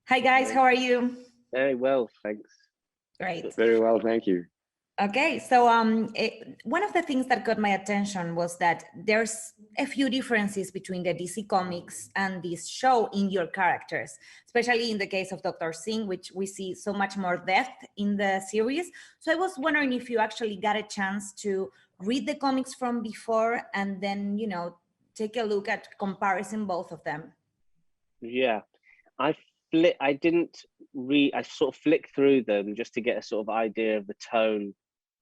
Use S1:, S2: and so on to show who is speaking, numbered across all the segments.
S1: Hi guys, how are you?
S2: Very well, thanks.
S1: Great.
S3: Very well, thank you.
S1: Okay, so one of the things that got my attention was that there's a few differences between the DC Comics and this show in your characters, especially in the case of Dr. Singh, which we see so much more depth in the series. So I was wondering if you actually got a chance to read the comics from before and then, take a look at comparison both of them.
S2: Yeah, I didn't read. I sort of flicked through them just to get a sort of idea of the tone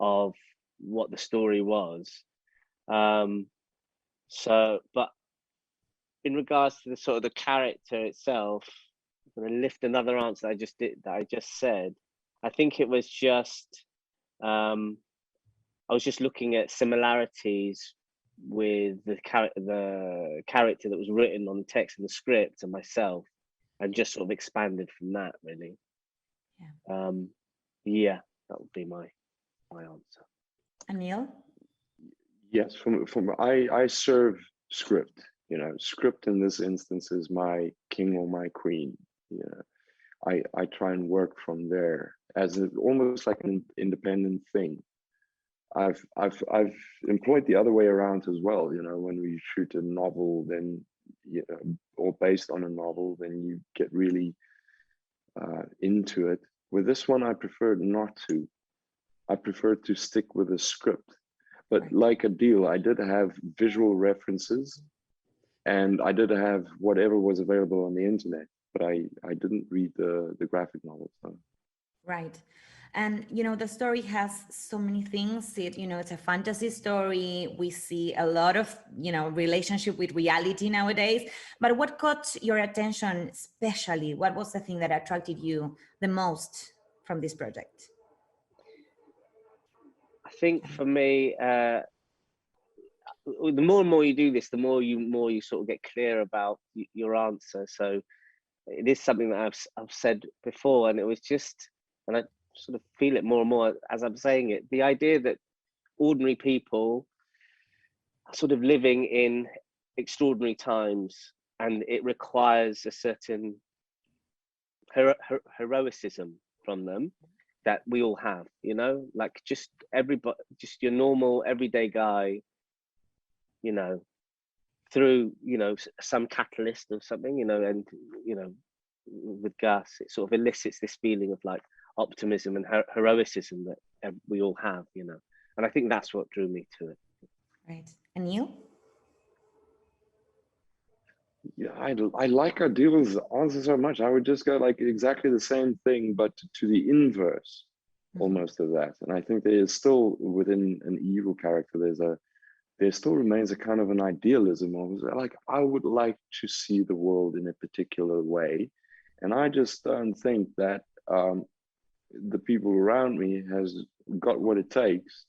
S2: of what the story was. But in regards to the sort of the character itself, I'm going to lift another answer I just said. I think it was just I was just looking at similarities with the character that was written on the text in the script and myself, and just sort of expanded from that, really. Yeah, that would be my answer.
S1: Anil?
S3: Yes, I serve script. Script in this instance is my king or my queen. I try and work from there as almost like an independent thing. I've employed the other way around as well. When we shoot a novel, then or based on a novel, then you get really into it. With this one, I prefer not to. I prefer to stick with a script. But like Adil, I did have visual references, and I did have whatever was available on the internet. But I didn't read the graphic novels. So.
S1: Right. And, the story has so many things. It's a fantasy story. We see a lot of, relationship with reality nowadays. But what caught your attention especially? What was the thing that attracted you the most from this project?
S2: I think for me, the more and more you do this, the more you sort of get clear about your answer. So it is something that I've said before, and it was just, and I sort of feel it more and more as I'm saying it, the idea that ordinary people are sort of living in extraordinary times, and it requires a certain heroicism from them that we all have, like just everybody, just your normal everyday guy, through some catalyst or something, and with Gus, it sort of elicits this feeling of like optimism and heroicism that we all have, and I think that's what drew me to it.
S1: Right. And you?
S3: Yeah, I like Adil's answer so much. I would just go like exactly the same thing, but to the inverse, almost of that. And I think there is still within an evil character, there still remains a kind of an idealism of like, I would like to see the world in a particular way. And I just don't think that the people around me has got what it takes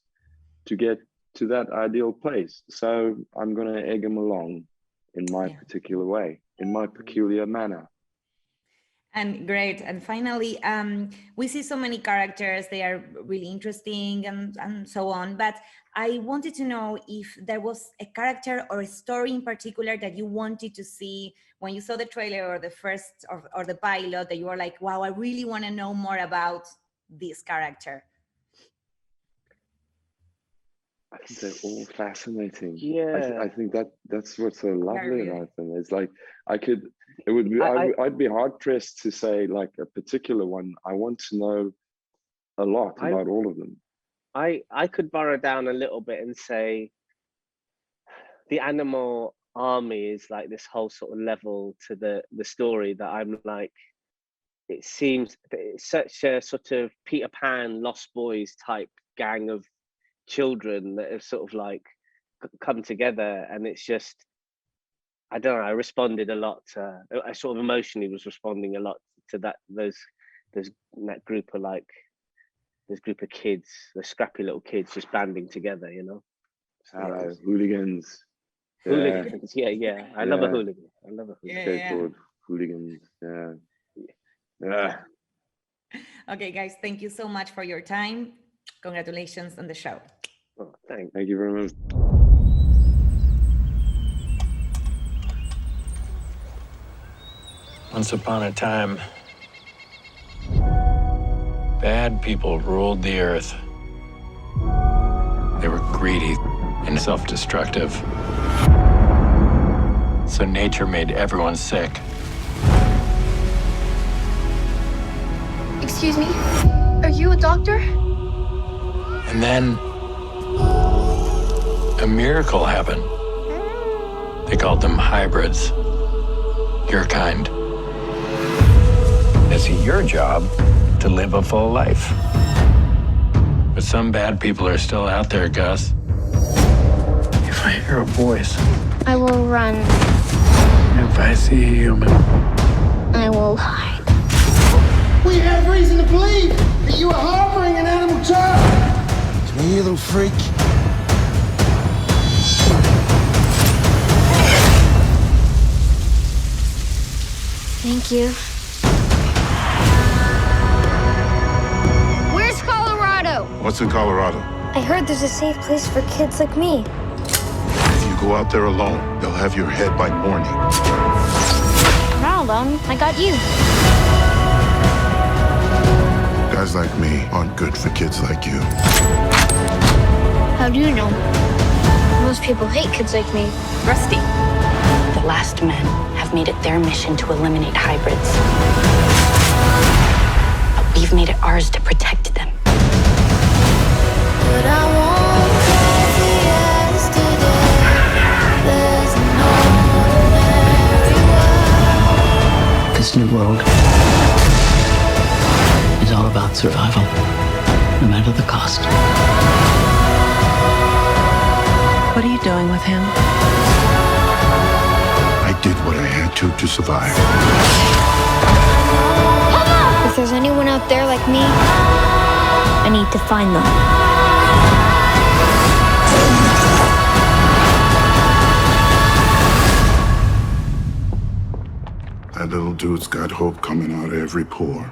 S3: to get to that ideal place. So I'm going to egg them along in my particular way, in my peculiar manner.
S1: And great. And finally, we see so many characters, they are really interesting and so on. But I wanted to know if there was a character or a story in particular that you wanted to see when you saw the trailer or the first or the pilot, that you were like, wow, I really want to know more about this character.
S3: I think they're all fascinating.
S2: Yeah,
S3: I think that's what's so lovely about them. It's like I'd be hard pressed to say like a particular one. I want to know a lot about all of them.
S2: I could burrow down a little bit and say the Animal Army is like this whole sort of level to the story that I'm like, it seems it's such a sort of Peter Pan, Lost Boys type gang of children that have sort of like come together, and it's just, I don't know, I responded a lot to, I sort of emotionally was responding a lot to that group of like, this group of kids, the scrappy little kids just banding together,
S3: Hooligans.
S2: Hooligans, yeah. I love a hooligan.
S3: Skateboard hooligans, yeah.
S1: Okay, guys, thank you so much for your time. Congratulations on the show.
S2: Oh, thank
S3: you very much.
S4: Once upon a time, Bad people ruled the earth. They were greedy and self-destructive. So nature made everyone sick.
S5: Excuse me, are you a doctor?
S4: And then a miracle happened. They called them hybrids. Your kind. It's your job to live a full life. But some bad people are still out there, Gus. If I hear a voice,
S5: I will run.
S4: if I see a human,
S5: I will hide.
S6: We have reason to believe that you are harboring an animal child. Come here, you little freak.
S5: Thank you. Where's Colorado?
S7: What's in Colorado?
S5: I heard there's a safe place for kids like me.
S7: If you go out there alone, they'll have your head by morning.
S5: I'm not alone. I got you.
S7: Guys like me aren't good for kids like you.
S5: How do you know? Most people hate kids like me.
S8: Rusty. The last men have made it their mission to eliminate hybrids. But we've made it ours to protect them.
S5: But I won't call for yesterday. There's no ordinary world.
S9: This new world is all about survival, no matter the cost.
S10: What are you doing with him?
S7: I did what I had to survive.
S5: If there's anyone out there like me, I need to find them.
S7: That little dude's got hope coming out of every pore.